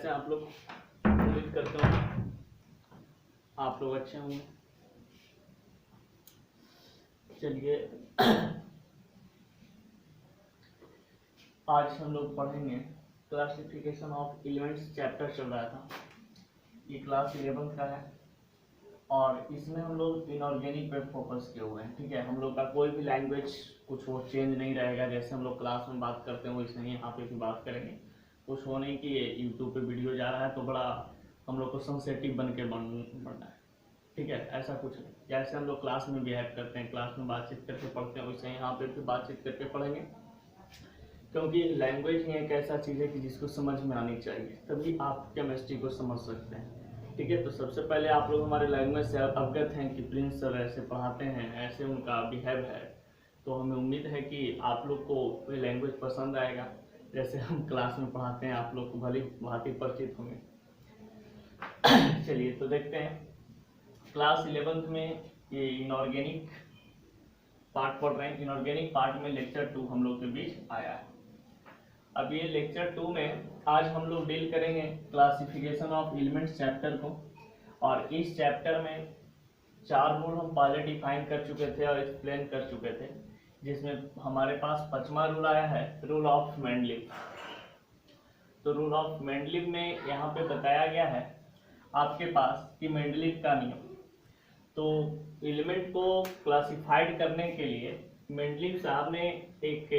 हैं आप लोग? उम्मीद करता हूँ आप लोग अच्छे होंगे। चलिए आज हम लोग पढ़ेंगे क्लासिफिकेशन ऑफ एलिमेंट्स। चैप्टर चल रहा था, ये क्लास 11 का है और इसमें हम लोग इनऑर्गेनिक पे फोकस किए हुए हैं। ठीक है, हम लोग का कोई भी लैंग्वेज कुछ वो चेंज नहीं रहेगा, जैसे हम लोग क्लास में बात करते हैं वैसे ही यहाँ पे भी बात करेंगे। कुछ हो नहीं कि यूट्यूब पे वीडियो जा रहा है तो बड़ा हम लोग को सेंसिटिव बन के बनना है। ठीक है, ऐसा कुछ नहीं। जैसे हम लोग क्लास में बिहेव करते हैं, क्लास में बातचीत करके पढ़ते हैं, वैसे यहाँ पे भी बातचीत करके पढ़ेंगे, क्योंकि लैंग्वेज ही एक ऐसा चीज़ है कि जिसको समझ में आनी चाहिए, तभी आप केमिस्ट्री को समझ सकते हैं। ठीक है, तो सबसे पहले आप लोग हमारे लैंग्वेज से अवगत हैं कि प्रिंस सर ऐसे पढ़ाते हैं, ऐसे उनका बिहेव है, तो हमें उम्मीद है कि आप लोग को ये लैंग्वेज पसंद आएगा। जैसे हम क्लास में पढ़ाते हैं आप लोग को भली भांति परिचित होंगे। चलिए तो देखते हैं, क्लास 11 में ये इनऑर्गेनिक पार्ट पढ़ रहे हैं। इनऑर्गेनिक पार्ट में लेक्चर 2 हम लोग के बीच आया है। अब ये लेक्चर 2 में आज हम लोग डील करेंगे क्लासिफिकेशन ऑफ एलिमेंट्स चैप्टर को, और इस चैप्टर में 4 रूल हम पहले डिफाइन कर चुके थे और एक्सप्लेन कर चुके थे, जिसमें हमारे पास 5वां रूल आया है, रूल ऑफ मेंडलीव। तो रूल ऑफ मेंडलीव में यहाँ पे बताया गया है आपके पास कि मेंडलीव का नियम, तो एलिमेंट को क्लासिफाइड करने के लिए मेंडलीव साहब ने एक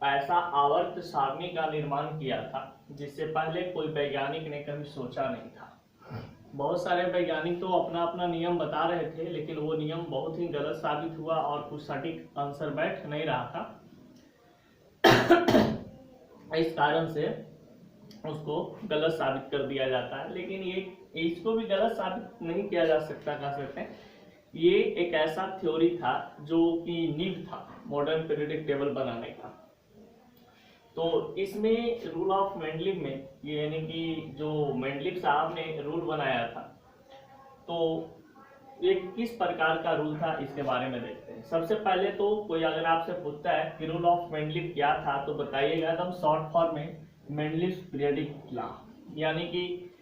ऐसा आवर्त सारणी का निर्माण किया था जिससे पहले कोई वैज्ञानिक ने कभी सोचा नहीं था। बहुत सारे वैज्ञानिक तो अपना अपना नियम बता रहे थे, लेकिन वो नियम बहुत ही गलत साबित हुआ और कुछ सटीक आंसर बैठ नहीं रहा था। इस कारण से उसको गलत साबित कर दिया जाता है, लेकिन ये इसको भी गलत साबित नहीं किया जा सकता। कह सकते हैं ये एक ऐसा थ्योरी था जो कि नींव था मॉडर्न पीरियोडिक टेबल बनाने का। तो इसमें रूल ऑफ मेंडलीव में ये यानी कि जो मेंडलीव साहब ने रूल बनाया था, तो ये किस प्रकार का रूल था इसके बारे में देखते हैं। सबसे पहले तो कोई अगर आपसे पूछता है कि रूल ऑफ मेंडलीव क्या था, तो बताइएगा एकदम शॉर्ट फॉर्म में, मेंडलीव्स पीरियोडिक लॉ, यानी कि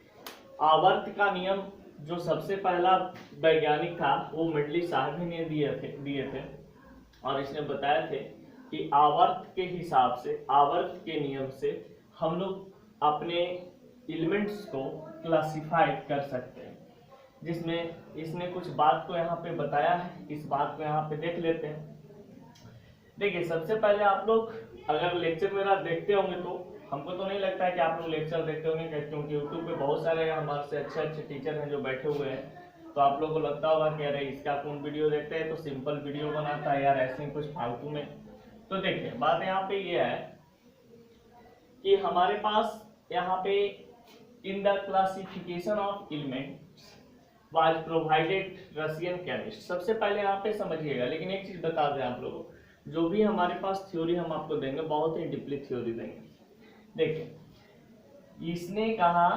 आवर्त का नियम। जो सबसे पहला वैज्ञानिक था वो मेंडलीव साहब ही ने दिए थे और इसने बताया थे कि आवर्त के हिसाब से, आवर्त के नियम से हम लोग अपने एलिमेंट्स को क्लासिफाइड कर सकते हैं, जिसमें इसने कुछ बात को यहाँ पे बताया है। इस बात को यहाँ पे देख लेते हैं। देखिए, सबसे पहले आप लोग अगर लेक्चर मेरा देखते होंगे, तो हमको तो नहीं लगता है कि आप लोग लेक्चर देखते होंगे, क्योंकि यूट्यूब पे बहुत सारे हमारे से अच्छे टीचर हैं जो बैठे हुए हैं। तो आप लोगों को लगता होगा कि अरे इसका कौन वीडियो देखते हैं, तो सिंपल वीडियो बनाता है यार, ऐसे ही कुछ फालतू में। तो देखिए, बात यहाँ पे ये है कि हमारे पास यहाँ पे in the classification of elements was provided Russian chemist. सबसे पहले यहाँ पे समझिएगा, लेकिन एक चीज बता दें आप लोगों को, जो भी हमारे पास थ्योरी हम आपको देंगे बहुत ही डीपली थ्योरी देंगे। देखिए, इसने कहा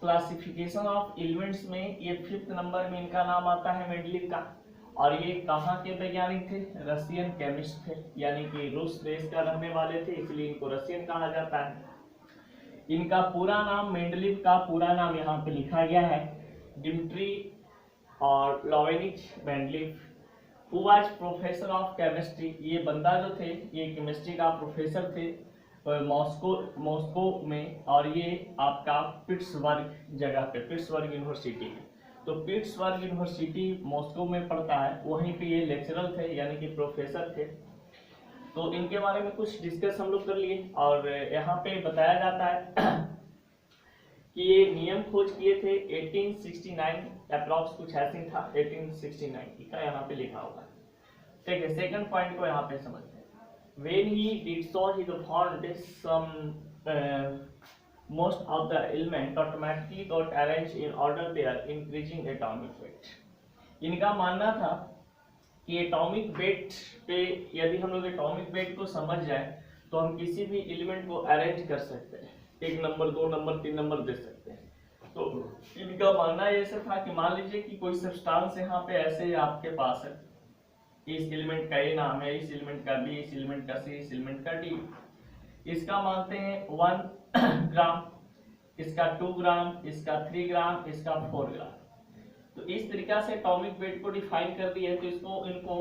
क्लासिफिकेशन ऑफ एलिमेंट्स में ये 5th नंबर में इनका नाम आता है मेंडलीव का, और ये कहाँ के वैज्ञानिक थे? रशियन केमिस्ट थे, यानी कि रूस देश का रहने वाले थे, इसलिए इनको रशियन कहा जाता है। इनका पूरा नाम, मेंडलीव का पूरा नाम यहाँ पे लिखा गया है, डिमिट्री और लोवेनिच Mendeleev, who was professor of chemistry. ये बंदा जो थे ये केमिस्ट्री का प्रोफेसर थे मॉस्को में, और ये आपका पिट्सबर्ग जगह पे, पिट्सबर्ग यूनिवर्सिटी है। तो पिट्सबर्ग यूनिवर्सिटी मॉस्को में पड़ता है, वहीं पे ये लेक्चरर थे यानी कि प्रोफेसर थे। तो इनके बारे में कुछ डिस्कस हम लोग कर लिए, और यहाँ पे बताया जाता है कि ये नियम खोज किए थे 1869 अप्रॉक्स, कुछ ऐसे था 1869 का यहाँ पे लिखा हुआ है। ठीक है, सेकंड पॉइंट को यहाँ पे समझते हैं। When he did so, he found most of the element automatically got arranged in order they are increasing atomic weight. इनका मानना था कि एटॉमिक वेट पे, यदि हम लोग एटॉमिक वेट को समझ जाए तो हम किसी भी एलिमेंट को अरेंज कर सकते हैं, 1 नंबर 2 नंबर 3 नंबर दे सकते हैं। तो इनका मानना ऐसा था कि मान लीजिए कि कोई सब्सटेंस यहाँ पे ऐसे आपके पास है, इस एलिमेंट का ए नाम है, इस एलिमेंट का बी, इस एलिमेंट का सी, इस एलिमेंट का डी। इसका मानते हैं 1 ग्राम, इसका 2 ग्राम, इसका 3 ग्राम, इसका 4 ग्राम। तो इस तरीका से एटॉमिक वेट को डिफाइन कर दिया है। तो इसको इनको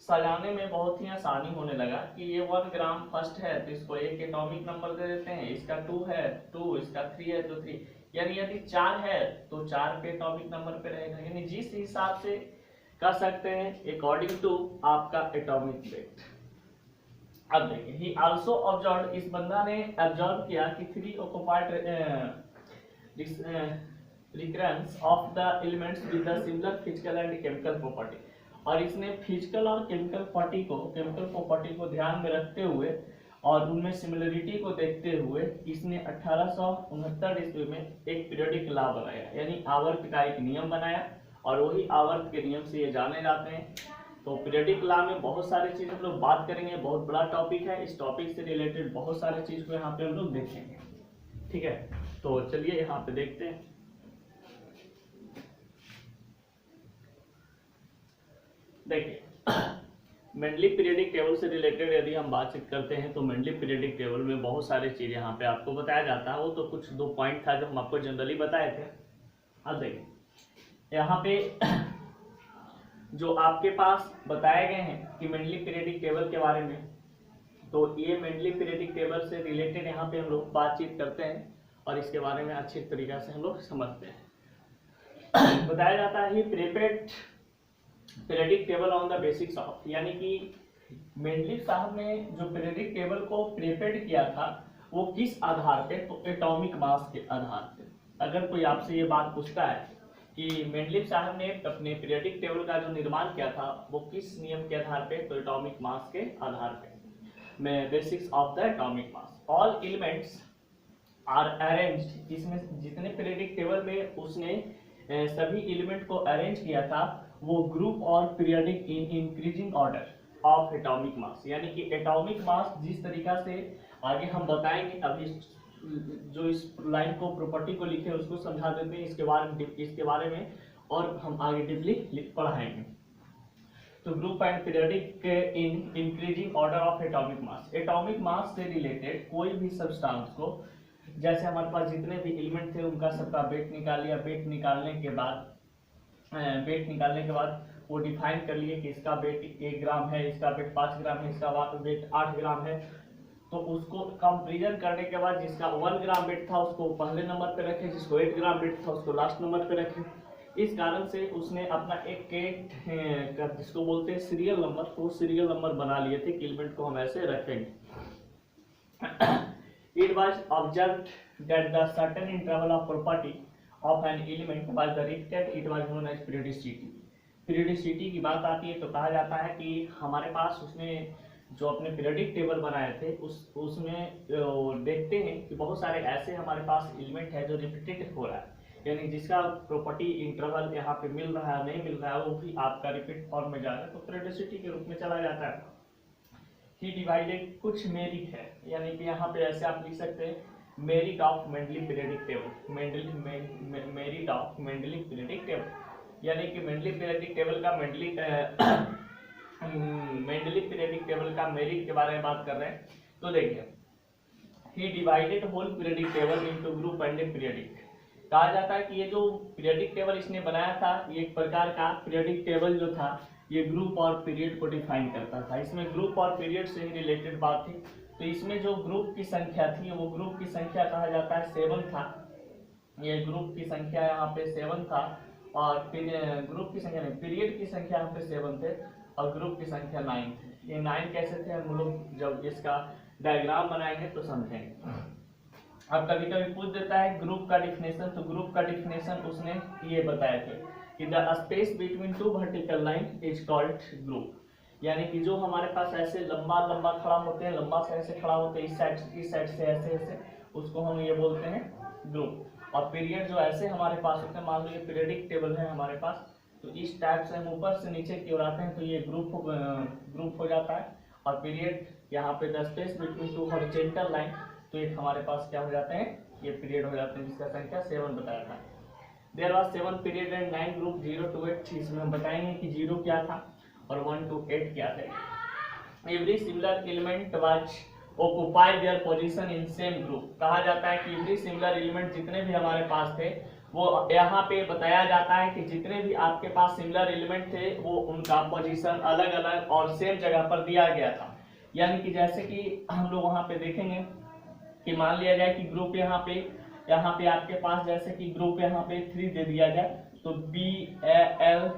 सजाने में बहुत ही आसानी होने लगा कि ये 1 ग्राम फर्स्ट है तो इसको एक एटॉमिक नंबर दे देते हैं, इसका 2 है 2, इसका 3 है तो 3, यानी यदि 4 है तो 4 पे एटॉमिक नंबर पे रहेगा, यानी जिस हिसाब से कर सकते हैं अकॉर्डिंग टू आपका एटॉमिक वेट। अब देखिए, ही आल्सो ऑब्जर्व, इस बंदा ने ऑब्जर्व किया कि 3 occupied recurrence of the elements with the similar physical and chemical property, और इसने फिजिकल और केमिकल प्रॉपर्टी को ध्यान में रखते हुए और उनमें सिमिलरिटी को देखते हुए इसने 1869 ईस्वी में एक पीरियोडिक लॉ बनाया, यानी आवर्त का एक नियम बनाया, और वही आवर्त के नियम से ये जाने जाते हैं। तो पीरियोडिक लॉ में बहुत सारी चीज हम लोग बात करेंगे, बहुत बड़ा टॉपिक है, इस टॉपिक से रिलेटेड बहुत सारी चीज को यहाँ पे हम लोग देखेंगे, ठीक है। तो चलिए यहाँ पे देखते हैं। देखिए, मेंडली पीरियोडिक टेबल से रिलेटेड यदि हम बातचीत करते हैं तो मेंडली पीरियोडिक टेबल में बहुत सारी चीज यहाँ पे आपको बताया जाता है। वो तो कुछ 2 पॉइंट था जो हम आपको जनरली बताए थे। अब देखिए, यहाँ पे जो आपके पास बताए गए हैं कि मेंडली पीरियोडिक टेबल के बारे में, तो ये मेंडली पीरियोडिक टेबल से रिलेटेड यहाँ पे हम लोग बातचीत करते हैं और इसके बारे में अच्छी तरीके से हम लोग समझते हैं। बताया जाता है prepared periodic table on the basics of, यानी कि मेंडली साहब ने जो पीरियोडिक टेबल को प्रिपेयर्ड किया था वो किस आधार पे, तो एटॉमिक मास के आधार पे। अगर कोई आपसे ये बात पूछता है कि मेंडलीव साहब ने अपने पीरियोडिक टेबल का जो निर्माण किया था वो किस नियम के आधार पे, तो एटॉमिक मास के आधार पे, में basics of the atomic mass. All elements are arranged, इसमें जितने पीरियोडिक टेबल में उसने सभी एलिमेंट को अरेंज किया था वो ग्रुप और periodic in increasing order of atomic mass, यानी कि एटॉमिक मास जिस तरीका से आगे हम बताएंगे, अभी जो इस लाइन को प्रॉपर्टी को लिखे उसको समझा देते हैं, इसके बारे में और हम आगे डीपली पढ़ाएंगे। तो group and periodic in increasing order of atomic mass, atomic mass से रिलेटेड कोई भी सब्सटेंस को, जैसे हमारे पास जितने भी एलिमेंट थे उनका सबका वेट निकाल लिया, वेट निकालने के बाद वो डिफाइन कर लिए कि इसका वेट 1 ग्राम है, इसका वेट 5 ग्राम है, इसका वेट 8 ग्राम है। तो उसको कंपेरिजन करने के बाद जिसका 1 ग्राम वेट था उसको पहले नंबर पे रखे, जिसको 8 ग्राम वेट था उसको लास्ट नंबर पे रखे। इस कारण से उसने अपना एक जिसको बोलते हैं सीरियल नंबर, तो सीरियल नंबर बना लिए थे कि एलिमेंट को हम ऐसे रखेंगे। It was observed that the certain interval of property of an element was repeated. It was known as periodicity. Periodicity की बात आती है तो कहा जाता है कि हमारे पास उसने जो अपने पीरियोडिक टेबल बनाए थे उसमें देखते हैं कि बहुत सारे ऐसे हमारे पास एलिमेंट है जो रिपीटेड हो रहा है, यानी जिसका प्रॉपर्टी इंटरवल यहाँ पे मिल रहा है नहीं मिल रहा है वो भी आपका रिपीट फॉर्म में जा रहा है, तो पीरियोडिसिटी के रूप में चला जाता है। ही डिवाइडेड, कुछ मेरिट है, यानी कि यहाँ पे ऐसे आप लिख सकते हैं merit of Mendeleev periodic table, merit of Mendeleev periodic table, यानी कि मेंडली पीरियोडिक टेबल का मेंडली पीरियोडिक टेबल का मेरिट के बारे में बात कर रहे हैं। तो देखिए, he divided whole periodic table into group and periodic. कहा जाता है कि ये जो पीरियोडिक टेबल इसने बनाया था ये एक प्रकार का पीरियोडिक टेबल जो था ये ग्रुप और पीरियड को डिफाइन करता था। इसमें ग्रुप और पीरियड से ही रिलेटेड बात थी। तो इसमें जो ग्रुप की संख्या थी वो ग्रुप की संख्या कहा जाता है 7 था। ये ग्रुप की संख्या यहाँ पे 7 था और ग्रुप की संख्या नहीं, पीरियड की संख्या यहाँ पे 7 थे और ग्रुप की संख्या 9 थे। ये 9 कैसे थे हम लोग जब इसका डायग्राम बनाएंगे तो समझेंगे। अब कभी कभी पूछ देता है ग्रुप का डिफिनेशन, तो ग्रुप का डिफिनेशन उसने ये बताए थे कि the space between 2 vertical line is called group, यानी कि जो हमारे पास ऐसे लंबा लंबा खड़ा होते हैं, लंबा से ऐसे खड़ा होते हैं, इस साइड से ऐसे ऐसे, उसको हम ये बोलते हैं ग्रुप। और पीरियड जो ऐसे हमारे पास होते हैं, मान लो ये पीरियडिक टेबल है हमारे पास, तो इस टाइप से हम ऊपर से नीचे की ओर आते हैं तो ये ग्रुप हो जाता है। और पीरियड यहाँ पे the space between 2 horizontal line, तो एक हमारे पास क्या हो जाते हैं, ये पीरियड हो जाते हैं जिसका संख्या 7 बताया था। There was 7 period and 9 group 0 to 8। इसमें हम बताएंगे कि 0 क्या था और 1 to 8 क्या थे। Every similar element was occupy their position in same group. कहा जाता है कि एवरी सिमिलर एलिमेंट जितने भी हमारे पास थे वो यहाँ पे बताया जाता है कि जितने भी आपके पास सिमिलर एलिमेंट थे वो उनका पोजीशन अलग अलग और सेम जगह पर दिया गया था। यानी कि जैसे कि हम लोग वहां पे देखेंगे कि मान लिया जाए कि ग्रुप यहाँ पे आपके पास जैसे कि ग्रुप यहाँ पे 3 दे दिया जाए, तो बी एल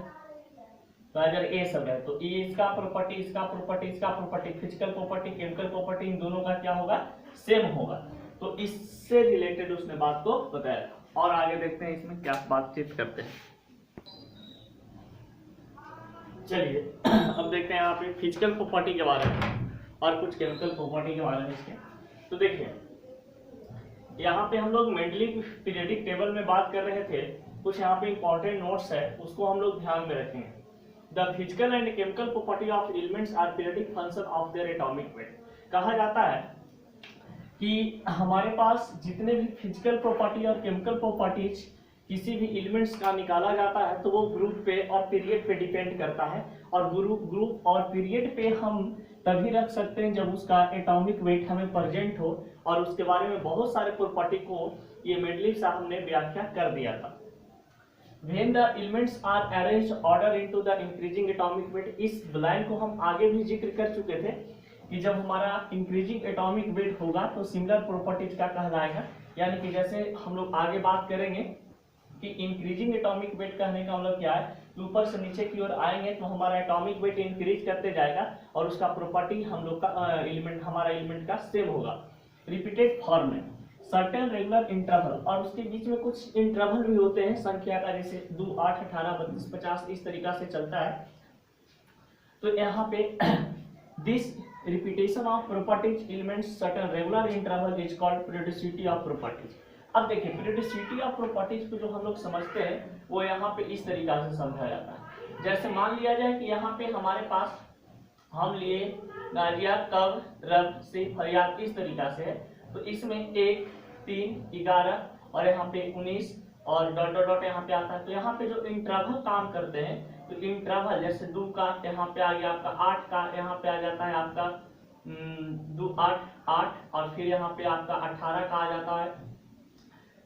तो अगर ए सब है तो ये इसका प्रॉपर्टी इसका प्रॉपर्टी इसका property physical property chemical property in दोनों का क्या होगा, सेम होगा। तो इससे रिलेटेड उसने बात को बताया। और आगे देखते हैं इसमें क्या बातचीत करते हैं। चलिए अब देखते हैं यहाँ पे फिजिकल प्रॉपर्टी के बारे में और कुछ केमिकल प्रॉपर्टी के बारे में इसके। तो देखिए यहाँ पे हम लोग मेंडलीव पीरियोडिक टेबल में बात कर रहे थे, कुछ यहाँ पे इंपॉर्टेंट नोट्स है उसको हम लोग ध्यान में रखेंगे। The physical and chemical property of elements are periodic function of their atomic weight. कहा जाता है कि हमारे पास जितने भी फिजिकल प्रॉपर्टी और केमिकल प्रॉपर्टीज किसी भी एलिमेंट्स का निकाला जाता है तो वो ग्रुप पे और पीरियड पे डिपेंड करता है। और ग्रुप और पीरियड पे हम तभी रख सकते हैं जब उसका एटॉमिक वेट हमें प्रेजेंट हो। और उसके बारे में बहुत सारे प्रॉपर्टी को ये मेंडलीव साहब ने व्याख्या कर दिया था। When the elements are arranged order into the increasing atomic weight, इस लाइन को हम आगे भी जिक्र कर चुके थे कि जब हमारा इंक्रीजिंग एटॉमिक वेट होगा तो सिमिलर प्रॉपर्टीज का कहलाएगा। यानी कि जैसे हम लोग आगे बात करेंगे कि इंक्रीजिंग एटॉमिक वेट कहने का मतलब क्या है, ऊपर से नीचे की ओर आएंगे तो हमारा एटॉमिक वेट इंक्रीज करते जाएगा और उसका प्रॉपर्टी हम लोग का हमारा एलिमेंट का सेम होगा। रिपीटेड फॉर्म में सर्टेन रेगुलर इंटरवल, और उसके बीच में कुछ इंटरवल भी होते हैं संख्या का, जैसे 2, 8, 18, 32, 50 इस तरीका से चलता है। तो यहाँ पे this repetition of properties elements certain regular interval is called periodicity of properties. अब देखिए पीरियोडिसिटी ऑफ प्रॉपर्टीज को जो हम लोग समझते हैं वो यहाँ पे इस तरीका से समझा जाता है। जैसे मान लिया जाए कि यहाँ पे हमारे पास हम लिए गाजिया कब रब से फरियाद इस तरीका से है, तो इसमें 1, 3, 11 और यहाँ पे 19 और डॉट डॉट डॉट यहाँ पे आता है। तो यहाँ पे जो इंटरवल काम करते हैं तो इंटरवल जैसे 2 का यहाँ पे आ गया आपका, 8 का यहाँ पे आ जाता है आपका 2, 8, 8 और फिर यहाँ पे आपका 18 का आ जाता है,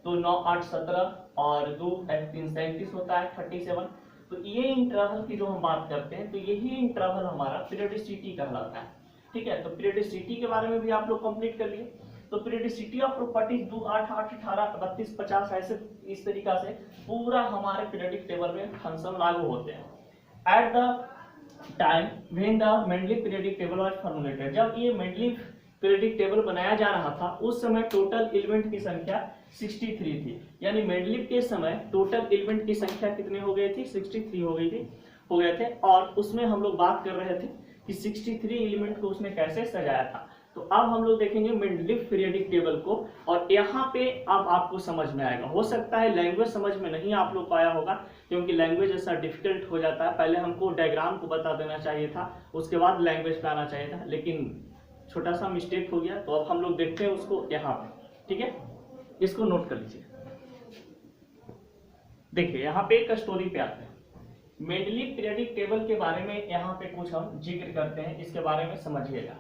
तो 9, 8, 17 और 2, 3, 37 होता है 37। तो ये इंटरवल की जो हम बात करते हैं तो यही इंटरवल हमारा पीरियोडिसिटी कहलाता है। ठीक है, तो पीरियोडिसिटी के बारे में भी आप लोग कंप्लीट कर लिए। तो पीरियोडिसिटी ऑफ प्रॉपर्टीज 2, 8, 8, 18, 32, 50 ऐसे इस तरीका से पूरा हमारे पीरियोडिक टेबल में फंक्शन लागू होते हैं। At the time when the Mendeleev periodic table was formulated, जब ये मेंडलीव पीरियोडिक टेबल बनाया जा रहा था उस समय टोटल एलिमेंट की संख्या 63 थी। यानी मेंडलीव के समय टोटल एलिमेंट की संख्या कितने हो गए थी, 63 हो गए थे। और उसमें हम लोग बात कर रहे थे कि 63 एलिमेंट को उसने कैसे सजाया था। तो अब हम लोग देखेंगे मेंडलीव पीरियोडिक टेबल को, और यहाँ पे अब आपको समझ में आएगा। हो सकता है लैंग्वेज समझ में नहीं आप लोग को आया होगा क्योंकि लैंग्वेज ऐसा डिफिकल्ट हो जाता है। पहले हमको डायग्राम को बता देना चाहिए था, उसके बाद लैंग्वेज पे आना चाहिए था, लेकिन छोटा सा मिस्टेक हो गया। तो अब हम लोग देखते हैं उसको यहाँ पे। ठीक है, इसको नोट कर लीजिए। देखिए यहाँ पे एक स्टोरी पे आते हैं। मेंडलीव पीरियोडिक टेबल के बारे में यहाँ पे कुछ हम जिक्र करते हैं, इसके बारे में समझिएगा।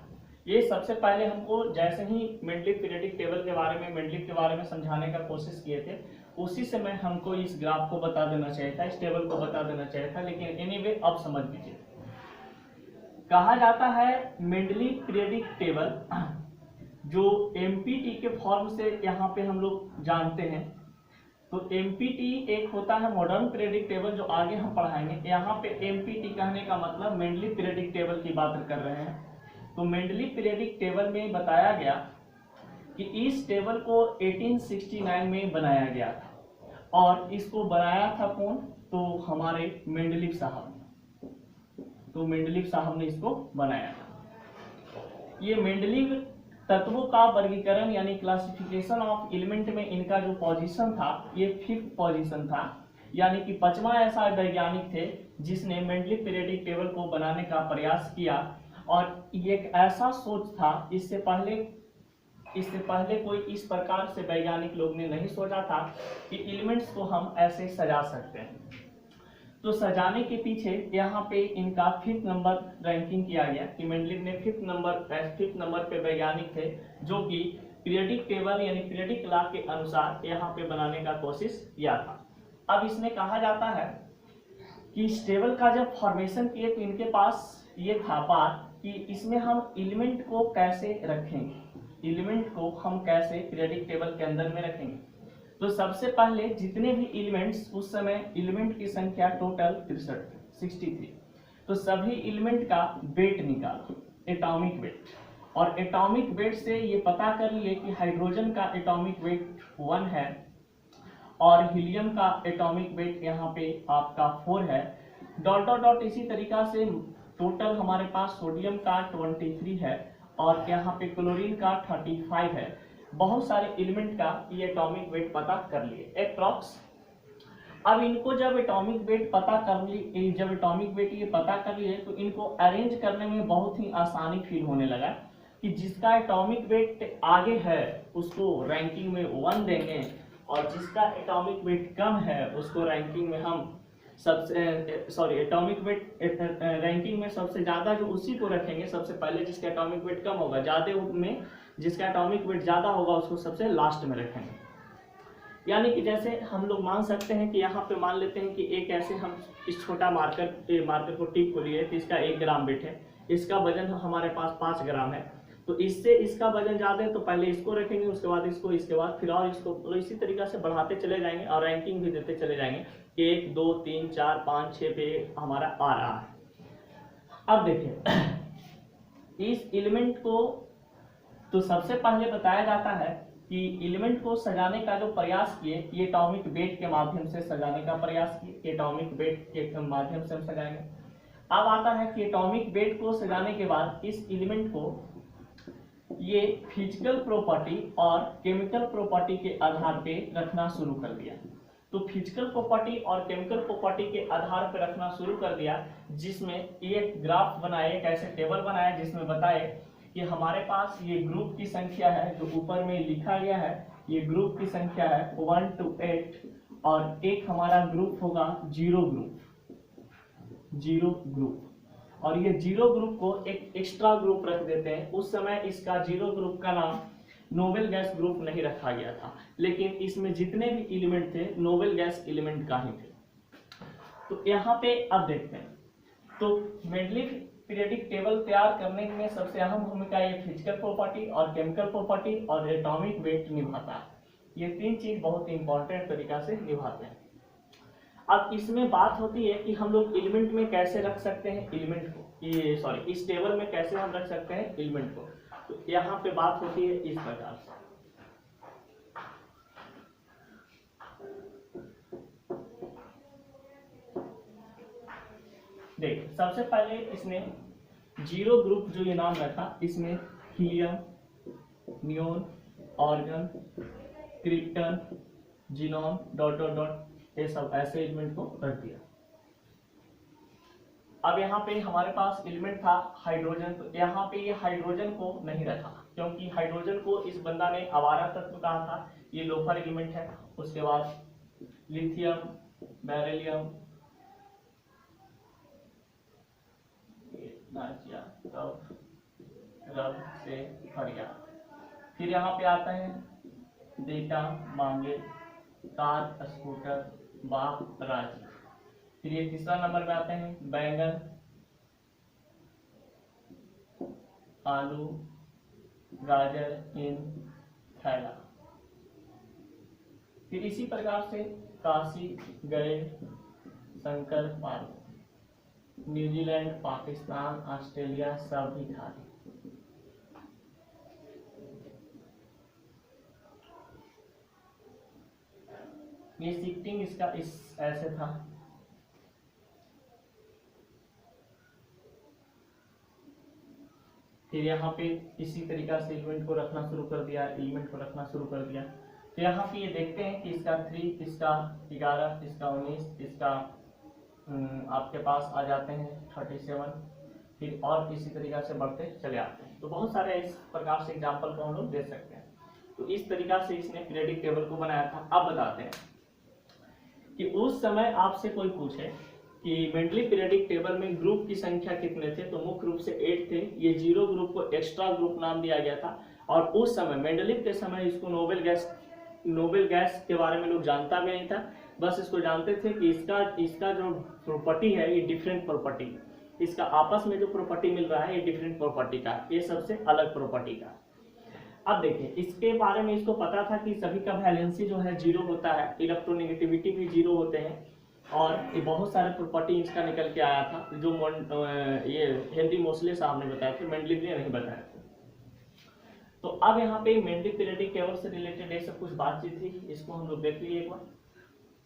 ये सबसे पहले हमको जैसे ही मेंडलीव पीरियोडिक टेबल के बारे में, मेंडलीव के बारे में समझाने का कोशिश किए थे, उसी समय हमको इस ग्राफ को बता देना चाहिए था, इस टेबल को बता देना चाहिए था, लेकिन एनीवे अब समझ लीजिए। कहा जाता है मेंडलीव पीरियोडिक टेबल जो एमपीटी के फॉर्म से यहाँ पे हम लोग जानते हैं। तो एमपीटी एक होता है मॉडर्न पीरियोडिक टेबल जो आगे हम पढ़ाएंगे। यहाँ पे एमपीटी कहने का मतलब मेंडलीव पीरियोडिक टेबल की बात कर रहे हैं। तो मेंडलीव पीरियोडिक टेबल में बताया गया कि इस टेबल को 1869 में बनाया गया था, और इसको बनाया था कौन, तो हमारे मेंडलीव साहब ने। तो मेंडलीव साहब ने इसको बनाया था। ये मेंडलीव तत्वों का वर्गीकरण यानी क्लासिफिकेशन ऑफ एलिमेंट में इनका जो पोजीशन था ये 5th पोजीशन था। यानी कि 5वां ऐसा वैज्ञानिक थे जिसने मेंडलीव पीरियोडिक टेबल को बनाने का प्रयास किया। और ये एक ऐसा सोच था, इससे पहले कोई इस प्रकार से वैज्ञानिक लोग ने नहीं सोचा था कि एलिमेंट्स को हम ऐसे सजा सकते हैं। तो सजाने के पीछे यहाँ पे इनका 5th नंबर रैंकिंग किया गया कि मेंडलीव ने 5th नंबर पे वैज्ञानिक थे जो कि पीरियडिक टेबल यानी पीरियडिक लॉ के अनुसार यहाँ पे बनाने का कोशिश किया था। अब इसमें कहा जाता है कि इस टेबल का जब फॉर्मेशन किए तो इनके पास ये था बात कि इसमें हम एलिमेंट को कैसे रखेंगे, एलिमेंट को हम कैसे पीरियडिक टेबल के अंदर में रखेंगे। तो सबसे पहले जितने भी एलिमेंट्स, उस समय एलिमेंट की संख्या टोटल 63, तो सभी एलिमेंट का वेट निकाला, एटॉमिक वेट, और एटॉमिक वेट से ये पता कर लिए कि हाइड्रोजन का एटॉमिक वेट 1 है और हीलियम का एटॉमिक वेट यहाँ पे आपका 4 है। डॉट डॉट डॉट इसी तरीका से टोटल हमारे पास सोडियम का 23 है और यहाँ पे क्लोरीन का 35 है। बहुत सारे एलिमेंट का ये एटॉमिक वेट पता कर लिए एप्रॉक्स। अब इनको जब एटॉमिक वेट पता कर लिए, जब एटॉमिक वेट ये पता कर लिए तो इनको अरेंज करने में बहुत ही आसानी फील होने लगा कि जिसका एटॉमिक वेट आगे है उसको रैंकिंग में 1 देंगे और जिसका एटॉमिक वेट कम है उसको रैंकिंग में हम एटॉमिक वेट रैंकिंग में सबसे ज्यादा जो उसी को रखेंगे सबसे पहले, जिसका एटॉमिक वेट कम होगा, ज्यादा में जिसका एटॉमिक वेट ज्यादा होगा उसको सबसे लास्ट में रखेंगे। यानी कि जैसे हम लोग मान सकते हैं कि यहाँ पे मान लेते हैं कि एक ऐसे हम इस छोटा मार्कर को टिप को लिए तो इसका 1 ग्राम वेट है, इसका वजन हमारे पास 5 ग्राम है, तो इससे इसका वजन ज्यादा है तो पहले इसको रखेंगे, उसके बाद इसको, इसके बाद फिर और इसको, तो इसी तरीका से बढ़ाते चले जाएंगे और रैंकिंग भी देते चले जाएंगे। 1 2 3 4 5 6 पे हमारा आ रहा है। अब देखिए इस एलिमेंट को तो सबसे पहले बताया जाता है कि एलिमेंट को सजाने का जो प्रयास किए ये एटॉमिक वेट के माध्यम से सजाने का प्रयास किए, एटॉमिक वेट के माध्यम से हम सजाएंगे। अब आता है कि एटॉमिक वेट को सजाने के बाद इस एलिमेंट को ये फिजिकल प्रॉपर्टी और केमिकल प्रॉपर्टी के आधार पे रखना शुरू कर दिया। तो फिजिकल प्रॉपर्टी और केमिकल प्रॉपर्टी के आधार पर रखना शुरू कर दिया, जिसमें एक ग्राफ बनाए, एक ऐसे टेबल बनाया जिसमें बताए कि हमारे पास ये ग्रुप की संख्या है जो ऊपर में लिखा गया है, ये ग्रुप की संख्या है 1 to 8 और एक हमारा ग्रुप होगा जीरो ग्रुप और ये जीरो ग्रुप को एक एक्स्ट्रा ग्रुप रख देते हैं। उस समय इसका जीरो ग्रुप का नाम नोबेल गैस ग्रुप नहीं रखा गया था, लेकिन इसमें जितने भी एलिमेंट थे नोबेल गैस एलिमेंट का ही थे। तो यहाँ पे अब देखते हैं, तो मेंडलीव पीरियडिक टेबल तैयार करने में सबसे अहम भूमिका ये फिजिकल प्रॉपर्टी और केमिकल प्रॉपर्टी और एटॉमिक वेट निभाता है। ये 3 चीज बहुत ही इंपॉर्टेंट तरीका से निभाते हैं। अब इसमें बात होती है कि हम लोग एलिमेंट में कैसे रख सकते हैं एलिमेंट को, इस टेबल में कैसे हम रख सकते हैं एलिमेंट को। तो यहाँ पे बात होती है इस प्रकार से, देख सबसे पहले इसने जीरो ग्रुप जो ये नाम रखा, इसमें helium, neon, organ, krypton, genome, dot dot dot ये सब ऐसे एलिमेंट को रख दिया। अब यहाँ पे हमारे पास एलिमेंट था हाइड्रोजन, तो यहाँ पे ये हाइड्रोजन को नहीं रखा क्योंकि हाइड्रोजन को इस बंदा ने आवारा तत्व कहा था, ये लोफर एलिमेंट है। उसके बाद लिथियम, बेरिलियम, रब से फरिया, फिर यहाँ पे आता है डेटा, मांगे, कार, स्कूटर, बाप, राजी। फिर ये तीसरा नंबर में आते हैं बैंगन, आलू, गाजर, इन, थैला। फिर इसी प्रकार से काशी, गए, शंकर, पाल, न्यूजीलैंड, पाकिस्तान, ऑस्ट्रेलिया सब भी था। ये शिफ्टिंग इसका इस ऐसे था। फिर यहाँ पे इसी तरीका से एलिमेंट को रखना शुरू कर दिया, तो यहाँ पे ये देखते हैं कि इसका 3, इसका 11, इसका 19, इसका आपके पास आ जाते हैं 37, फिर और इसी तरीका से बढ़ते चले आते हैं। तो बहुत सारे इस प्रकार से एग्जाम्पल को हम लोग दे सकते हैं। तो इस तरीका से इसने पीरियडिक टेबल को बनाया था। अब बताते हैं कि उस समय आपसे कोई पूछे कि मेंडली पीरियोडिक टेबल में ग्रुप की संख्या कितने थे, तो मुख्य रूप से 8 थे। ये 0 ग्रुप को एक्स्ट्रा ग्रुप नाम दिया गया था, और उस समय मेंडलीव के समय इसको नोबेल गैस के बारे में लोग जानता भी नहीं था, बस इसको जानते थे कि इसका जो प्रॉपर्टी है ये डिफरेंट प्रॉपर्टी, इसका आपस में जो प्रॉपर्टी मिल रहा है ये डिफरेंट प्रॉपर्टी का, ये सबसे अलग प्रॉपर्टी का। अब देखिए इसके बारे में इसको पता था कि सभी का वैलेंसी जो है 0 होता है, इलेक्ट्रोनेगेटिविटी भी 0 होते हैं, और ये बहुत सारे प्रॉपर्टी इसका निकल के आया था जो ये हेनरी मोसले साहब ने बताया थे, मेंडलीव ने नहीं बताया था। तो अब यहाँ पे मेंडली पीरियोडिक टेबल से रिलेटेड ये सब कुछ बातचीत थी, इसको हम लोग देख लिए एक बार।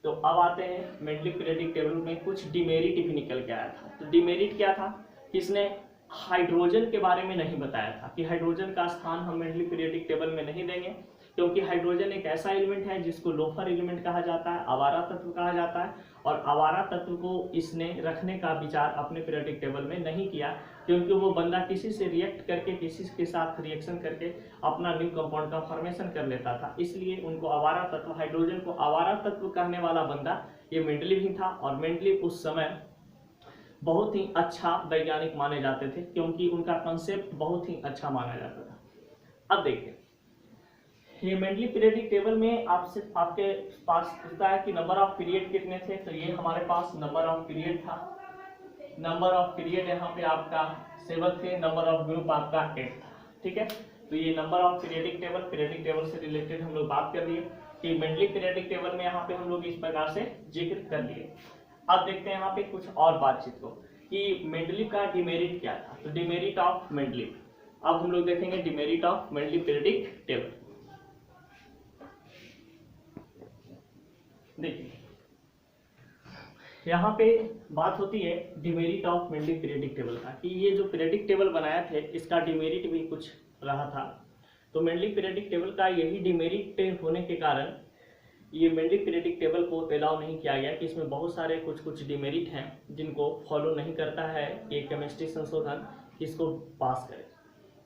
तो अब आते हैं मेंडली पीरियोडिक टेबल में कुछ डिमेरिट भी निकल के आया था। तो डिमेरिट क्या था, किसने हाइड्रोजन के बारे में नहीं बताया था कि हाइड्रोजन का स्थान हम मेंडली पीरियोडिक टेबल में नहीं देंगे, क्योंकि हाइड्रोजन एक ऐसा एलिमेंट है जिसको लोफर एलिमेंट कहा जाता है, आवारा तत्व कहा जाता है, और आवारा तत्व को इसने रखने का विचार अपने पीरियोडिक टेबल में नहीं किया, क्योंकि वो बंदा किसी से रिएक्ट करके, किसी के साथ रिएक्शन करके अपना न्यू कंपाउंड का फॉर्मेशन कर लेता था, इसलिए उनको आवारा तत्व, हाइड्रोजन को आवारा तत्व कहने वाला बंदा ये मेंडलीव ही था। और मेंडलीव उस समय बहुत ही अच्छा वैज्ञानिक माने जाते थे, क्योंकि उनका कंसेप्ट बहुत ही अच्छा माना जाता था। अब देखिए ये मेंडली पीरियोडिक टेबल में आपके पास पूछता है कि नंबर ऑफ पीरियड कितने थे, तो ये हमारे पास नंबर ऑफ पीरियड था। नंबर ऑफ पीरियड यहाँ पे आपका 7 थे, नंबर ऑफ ग्रुप आपका 8 था, ठीक है। तो ये नंबर ऑफ पीरियोडिक टेबल से रिलेटेड हम लोग बात कर लिए कि मेंडली पीरियोडिक टेबल में यहाँ पे हम लोग इस प्रकार से जिक्र कर लिए। अब देखते हैं यहाँ पे कुछ और बातचीत को कि मेंडलीव का डिमेरिट क्या था। तो डिमेरिट ऑफ मेंडलीव, अब हम लोग देखेंगे demerit of Mendeleev periodic table. देखिए यहाँ पे बात होती है demerit of Mendeleev periodic table का, कि ये जो पीरियोडिक टेबल बनाया थे इसका डिमेरिट भी कुछ रहा था। तो मेंडली पीरियोडिक टेबल का यही डिमेरिट होने के कारण ये मेंडली पीरियोडिक टेबल को अलाउ नहीं किया गया, कि इसमें बहुत सारे कुछ डिमेरिट हैं जिनको फॉलो नहीं करता है ये केमिस्ट्री संशोधन, इसको पास करे।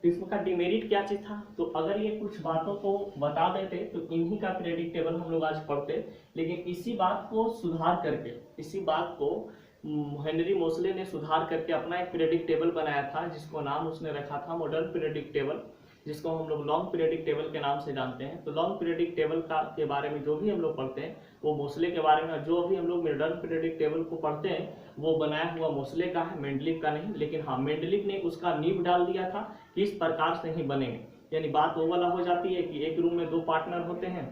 तो इसका डिमेरिट क्या चीज था, तो अगर ये कुछ बातों को बता देते तो इन्हीं का पीरियोडिक टेबल हम लोग आज पढ़ते, लेकिन इसी बात को सुधार करके, इसी बात को हेनरी मोसले ने सुधार करके अपना एक पीरियोडिक टेबल बनाया था, जिसको नाम उसने रखा था मॉडर्न पीरियोडिक टेबल, जिसको हम लोग लॉन्ग पीरियोडिक टेबल के नाम से जानते हैं। तो लॉन्ग पीरियोडिक टेबल के बारे में जो भी हम लोग पढ़ते हैं वो मोसले के बारे में, जो भी हम लोग मॉडर्न पीरियोडिक टेबल को पढ़ते हैं वो बनाया हुआ मोसले का है, मेंडलीव का नहीं। लेकिन हाँ, मेंडलीव ने उसका नींव डाल दिया था कि इस प्रकार से ही बनेंगे, यानी बात वो वाला हो जाती है कि एक रूम में 2 पार्टनर होते हैं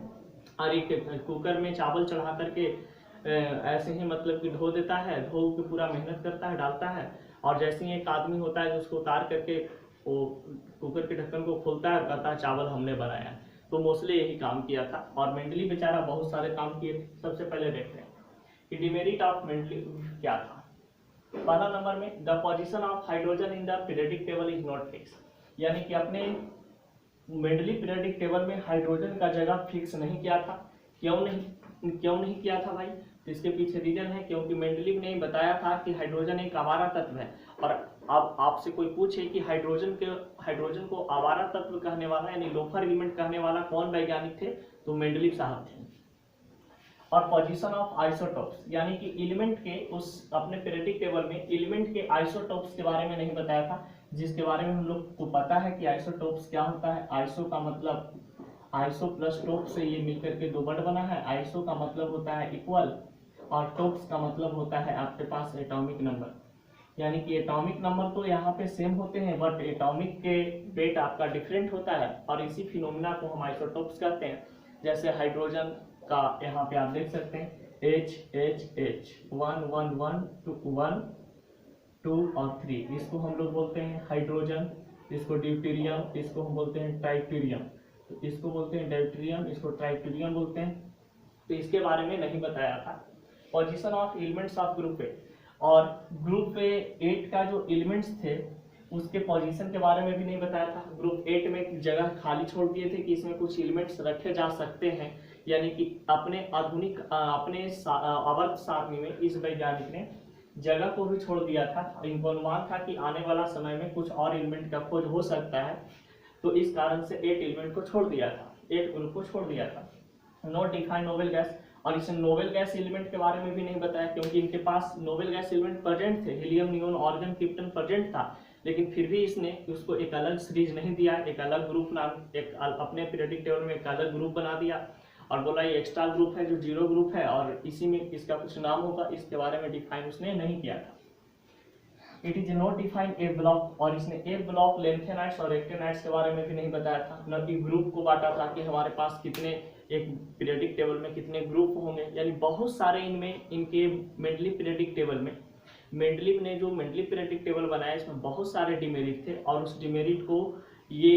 और एक कुकर में चावल चढ़ा करके ऐसे ही मतलब कि धो देता है, धो के पूरा मेहनत करता है, डालता है, और जैसे ही एक आदमी होता है जो उसको उतार करके वो कुकर के ढक्कन को खोलता है, कहता है चावल हमने बनाया। तो मोसले यही काम किया था, और मेंडलीव बेचारा बहुत सारे काम किए थे। सबसे पहले देखते हैं कि डिमेरिट ऑफ मेंडलीव क्या था। पहला नंबर में the position of hydrogen in the periodic table is not fix, यानी कि अपने मेंडलीव पीरियोडिक टेबल में हाइड्रोजन का जगह फिक्स नहीं किया था। क्यों नहीं किया था भाई, तो इसके पीछे रीजन है, क्योंकि मेंडलीव ने बताया था कि हाइड्रोजन एक आवारा तत्व है। और अब आपसे कोई पूछे कि हाइड्रोजन को आवारा तत्व कहने वाला यानी लोफर एलिमेंट कहने वाला कौन वैज्ञानिक थे, तो मेंडलीव साहब थे। और पोजीशन ऑफ आइसोटोप्स, यानी कि एलिमेंट के उस अपने पीरियोडिक टेबल में एलिमेंट के आइसोटोप्स के बारे में नहीं बताया था, जिसके बारे में हम लोग को पता है कि आइसोटोप्स क्या होता है। आइसो का मतलब आइसो प्लस टोप से ये मिलकर के 2 वर्ड बना है। आइसो का मतलब होता है इक्वल, और टोप्स का मतलब होता है आपके पास एटॉमिक नंबर, यानी कि एटॉमिक नंबर तो यहाँ पे सेम होते हैं, बट एटॉमिक के वेट आपका डिफरेंट होता है, और इसी फिनोमिना को हम आइसोटोप्स कहते हैं। जैसे हाइड्रोजन का यहाँ पे आप देख सकते हैं H 1 1 1 1 2 और 3, इसको हम लोग बोलते हैं हाइड्रोजन। इसको ड्यूटेरियम, इसको हम बोलते हैं ट्राइटेरियम, तो इसको बोलते हैं ड्यूटेरियम, इसको ट्राइटेरियम बोलते हैं। तो इसके बारे में नहीं बताया था। Position of elements of group A, और ग्रुप 8 का जो एलिमेंट्स थे उसके पोजीशन के बारे में भी नहीं बताया था। ग्रुप 8 में जगह खाली छोड़ दिए थे कि इसमें कुछ एलिमेंट्स रखे जा सकते हैं, यानी कि अपने आधुनिक अपने आवर्त सारणी में इस वैज्ञानिक ने जगह को भी छोड़ दिया था। इनको अनुमान था कि आने वाला समय में कुछ और एलिमेंट का खोज हो सकता है, तो इस कारण से 8 एलिमेंट को छोड़ दिया था, 8 ग्रुप को छोड़ दिया था। नॉट डिफाइंड नोबेल गैस, और इसने नोबेल गैस एलिमेंट के बारे में भी नहीं बताया, क्योंकि इनके पास नोबेल गैस एलिमेंट प्रेजेंट थे, helium, neon, organ, krypton present था, लेकिन फिर भी इसने उसको एक अलग सीरीज नहीं दिया, एक अलग ग्रुप नाम, एक अपने पीरियोडिक टेबल में एक अलग ग्रुप बना दिया और बोला ये एक्स्ट्रा ग्रुप है जो जीरो ग्रुप है और इसी में इसका कुछ नाम होगा, इसके बारे में डिफाइन उसने नहीं किया था। It is not define a block, और इसने ए ब्लॉक, लेंथेनाइट्स और एक्टिनाइट्स के बारे में भी नहीं बताया था, न कि ग्रुप को बांटा था कि हमारे पास कितने एक पीरियोडिक टेबल में कितने ग्रुप होंगे, यानी बहुत सारे इनमें इनके मेंडलीव पीरियोडिक टेबल में मेंडलीव ने जो मेंडलीव पीरियोडिक टेबल बनाया इसमें बहुत सारे डिमेरिट थे और उस डिमेरिट को ये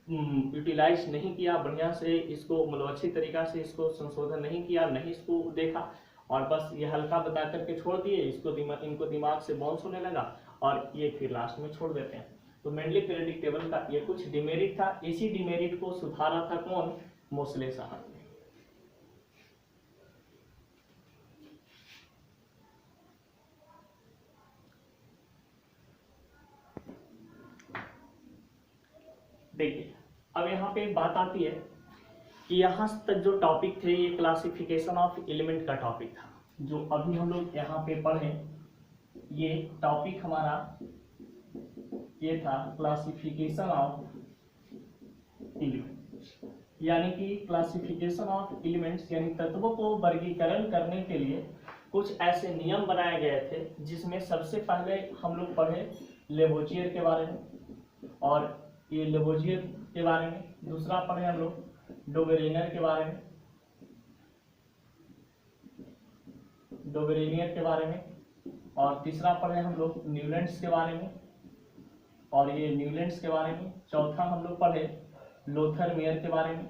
यूटिलाइज नहीं किया बढ़िया से, इसको मतलब अच्छी तरीका से इसको संशोधन नहीं किया, नहीं इसको देखा और बस ये हल्का बता करके छोड़ दिए, इसको इनको दिमाग से बाउंस होने लगा और ये फिर लास्ट में छोड़ देते हैं। तो मेंडलीव पीरियोडिक टेबल का ये कुछ डिमेरिट था, इसी डिमेरिट को सुधारा था कौन? मोसले साहब ने। देखिए अब यहाँ पे बात आती है कि यहाँ तक जो टॉपिक थे ये क्लासिफिकेशन ऑफ एलिमेंट का टॉपिक था, जो अभी हम लोग यहाँ पे पढ़े ये टॉपिक हमारा ये था क्लासिफिकेशन ऑफ एलिमेंट, यानी कि क्लासिफिकेशन ऑफ एलिमेंट्स यानी तत्वों को वर्गीकरण करने के लिए कुछ ऐसे नियम बनाए गए थे, जिसमें सबसे पहले हम लोग पढ़े लेबोजियर के बारे में, और ये लेबोजियर के बारे में, दूसरा पढ़े हम लोग डोबेरेनियर के बारे में, डोबेरेनियर के बारे में, और तीसरा पढ़े हम लोग न्यूलैंड्स के बारे में, और ये न्यूलैंड्स के बारे में, चौथा हम लोग पढ़े लोथर मेयर के बारे में,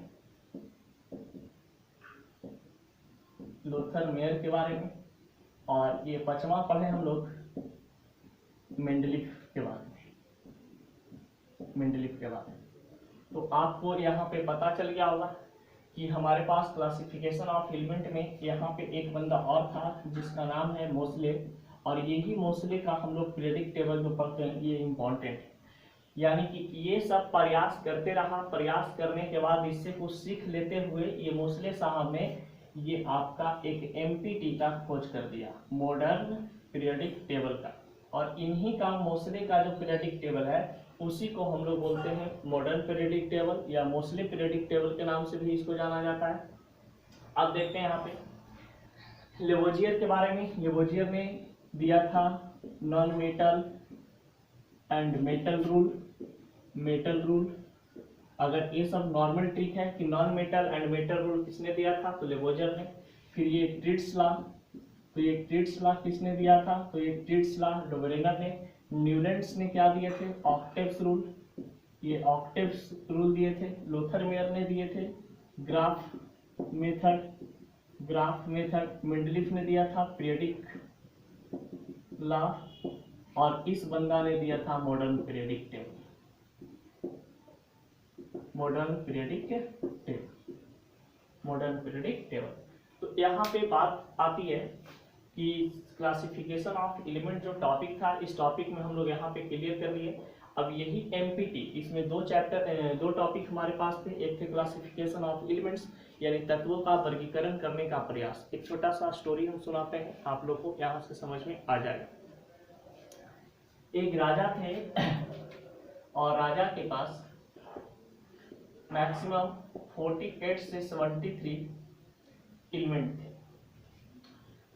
लोथर मेयर के बारे में, और ये पांचवा पढ़े हम लोग मेंडलीव के बारे में, मेंडलीव के बारे में। तो आपको यहाँ पे पता चल गया होगा कि हमारे पास क्लासिफिकेशन ऑफ एलिमेंट में यहाँ पे एक बंदा और था जिसका नाम है मोसले, और यही मोसले का हम लोग पीरियोडिक टेबल जो पढ़ते हैं ये इम्पोर्टेंट है, यानी कि ये सब प्रयास करते रहा, प्रयास करने के बाद इससे कुछ सीख लेते हुए ये मोसले साहब ने ये आपका एक एमपीटी का खोज कर दिया, मॉडर्न पीरियोडिक टेबल का, और इन्हीं का मोसले का जो पीरियोडिक टेबल है उसी को हम लोग बोलते हैं मॉडर्न पीरियोडिक टेबल या मोसले पीरियोडिक टेबल के नाम से भी इसको जाना जाता है। अब देखते हैं यहाँ पे लेबोजियर के बारे में। लेबोजियर ने दिया था non metal and metal rule, metal rule, अगर ये सब नॉर्मल ट्रिक है कि non metal and metal rule किसने दिया था? तो लेबोजियर ने। फिर ये ट्रिट्स लॉ, तो ये ट्रिट्स लॉ किसने दिया था? तो ये ट्रिट्स लॉ डोबेरेनर ने। न्यूलैंड्स ने क्या दिए थे? ऑक्टेव्स रूल, ये ऑक्टेव्स रूल दिए थे। लोथर मेयर ने दिए थे graph method, graph method. Mendeleev ने दिया था पीरियोडिक लॉ, और इस बंदा ने दिया था modern periodic table, modern periodic table, modern periodic table. तो यहाँ पे बात आती है कि क्लासिफिकेशन ऑफ एलिमेंट जो टॉपिक था, इस टॉपिक में हम लोग यहाँ पे क्लियर कर लिए। अब यही एमपीटी, इसमें दो टॉपिक हमारे पास थे, एक थे क्लासिफिकेशन ऑफ एलिमेंट्स यानी तत्वों का वर्गीकरण करने का प्रयास। एक छोटा सा स्टोरी हम सुनाते हैं, आप लोग को यहाँ से समझ में आ जाएगा। एक राजा थे और राजा के पास मैक्सिमम 48 से 73 एलिमेंट थे,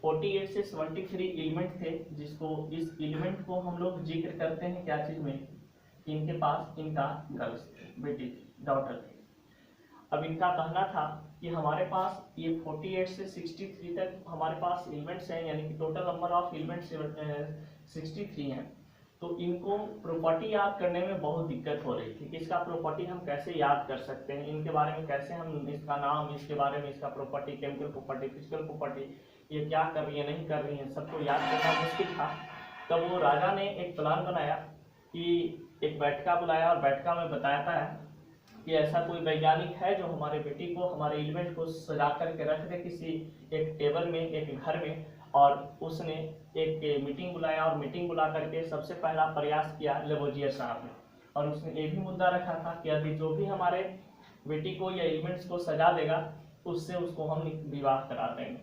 48 से 73 एलिमेंट थे, जिसको इस एलिमेंट को हम लोग जिक्र करते हैं क्या चीज में? इनके पास इनका गर्ल्स थे, बेटी थी, डॉटर थी। अब इनका कहना था कि हमारे पास ये 48 से 63 तक हमारे पास एलिमेंट्स हैं, यानी कि टोटल नंबर ऑफ एलिमेंट्स 63 हैं। तो इनको प्रॉपर्टी याद करने में बहुत दिक्कत हो रही थी कि इसका प्रॉपर्टी हम कैसे याद कर सकते हैं, इनके बारे में कैसे हम इसका नाम, इसके बारे में इसका property, chemical property, physical property, ये क्या कर रही है नहीं कर रही है, सबको याद करना मुश्किल था। तब वो राजा ने एक प्लान बनाया कि एक बैठका बुलाया और बैठका में बताता है कि ऐसा कोई वैज्ञानिक है जो हमारे बेटी को, हमारे एलिमेंट को सजा करके रख दे किसी एक टेबल में, एक घर में। और उसने एक मीटिंग बुलाया और मीटिंग बुला करके सबसे पहला प्रयास किया लेबोजियर साहब ने, और उसने ये भी मुद्दा रखा था कि यदि जो भी हमारे बेटी को या एलिमेंट्स को सजा देगा उससे उसको हम विवाह करा देंगे।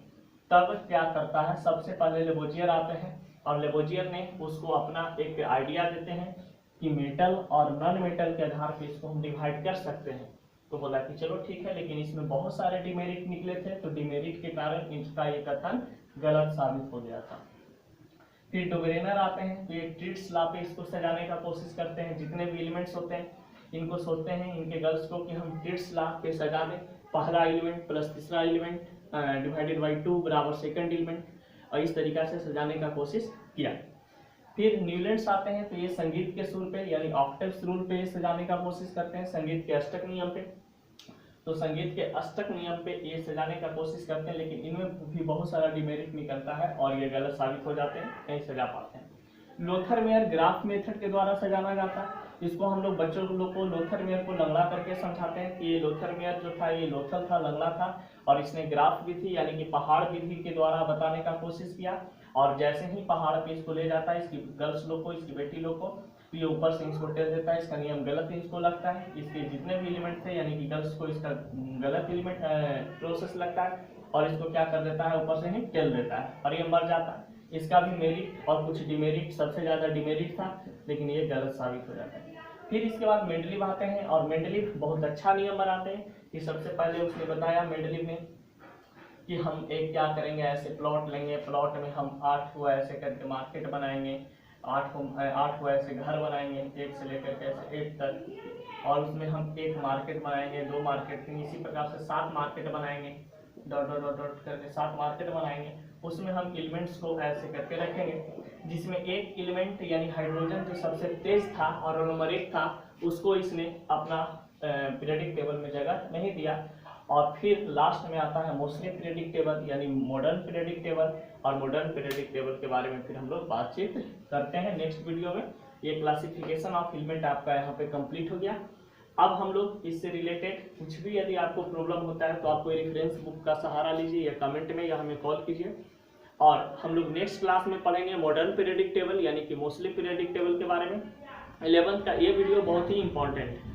तब क्या करता है, सबसे पहले लेबोजियर आते हैं और लेबोजियर ने उसको अपना एक आइडिया देते हैं कि मेटल और नॉन मेटल के आधार पर इसको हम डिवाइड कर सकते हैं। तो बोला कि चलो ठीक है, लेकिन इसमें बहुत सारे डिमेरिट निकले थे, तो डिमेरिट के कारण इसका ये कथन गलत साबित हो गया था। फिर डोबरेनर आते हैं, तो ये ट्रीट्स लॉ पे इसको सजाने का कोशिश करते हैं। जितने भी एलिमेंट्स होते हैं इनको सोचते हैं इनके गर्ल्स को कि हम ट्रीट्स लॉ पे सजा दें, पहला एलिमेंट प्लस तीसरा एलिमेंट डिवाइडेड बाई 2 बराबर सेकंड एलिमेंट, और इस तरीका से सजाने का कोशिश किया। फिर न्यूलैंड्स आते हैं, तो ये संगीत के सुर पे यानी ऑक्टेव्स रूल पे सजाने का कोशिश करते हैं, संगीत के अष्टक नियम पे। तो संगीत के अष्टक नियम पे ये सजाने का कोशिश करते हैं, लेकिन इनमें भी बहुत सारा डिमेरिट निकलता है और ये गलत साबित हो जाते हैं, नहीं सजा पाते हैं। लोथर मेयर ग्राफ मेथड के द्वारा सजाना जाता है। इसको हम लोग बच्चों लोग को लोथर मेयर को लंगड़ा करके समझाते हैं कि ये लोथर मेयर जो था ये लोथल था, लंगड़ा था, और इसने ग्राफ विधि यानी कि पहाड़ विधि के द्वारा बताने का कोशिश किया। और जैसे ही पहाड़ पे इसको ले जाता है, इसकी गर्ल्स लोग को, इसकी बेटी लोग को, तो ये ऊपर से इसको टेल देता है। इसका नियम गलत इसको लगता है, इसके जितने भी एलिमेंट थे यानी कि गर्ल्स को इसका गलत एलिमेंट प्रोसेस लगता है, और इसको क्या कर देता है, ऊपर से ही टेल देता है और ये मर जाता है। इसका भी मेरिट और कुछ डिमेरिट, सबसे ज्यादा डिमेरिट था, लेकिन ये गलत साबित हो जाता है। फिर इसके बाद मेंडलीव आते हैं, और मेंडलीव बहुत अच्छा नियम बनाते हैं कि सबसे पहले उसने बताया मेंडलीव ने कि हम एक क्या करेंगे, ऐसे प्लॉट लेंगे, प्लॉट में हम 8 को ऐसे करके मार्केट बनाएंगे, 8 को ऐसे घर बनाएंगे, 1 से लेकर के ऐसे 8 तक, और उसमें हम 1 मार्केट बनाएंगे, 2 मार्केट, इसी प्रकार से 7 मार्केट बनाएंगे, डॉट डॉट डॉट डॉट करके 7 मार्केट बनाएंगे। उसमें हम एलिमेंट्स को ऐसे करके रखेंगे, जिसमें एक एलिमेंट यानी हाइड्रोजन जो सबसे तेज था और नंबर 1 था, उसको इसने अपना पीरियडिक टेबल में जगह नहीं दिया। और फिर लास्ट में आता है मोस्टली पीरियडिक टेबल यानी मॉडर्न पीरियडिक टेबल, और मॉडर्न पीरियडिक टेबल के बारे में फिर हम लोग बातचीत करते हैं नेक्स्ट वीडियो में। ये क्लासिफिकेशन ऑफ एलिमेंट आपका यहाँ पे कंप्लीट हो गया। अब हम लोग इससे रिलेटेड कुछ भी यदि आपको प्रॉब्लम होता है तो आप कोई रेफरेंस बुक का सहारा लीजिए, या कमेंट में, या हमें कॉल कीजिए। और हम लोग नेक्स्ट क्लास में पढ़ेंगे मॉडर्न पीरियडिक टेबल यानी कि मोस्टली पीरियडिक टेबल के बारे में। 11th का ये वीडियो बहुत ही इंपॉर्टेंट है।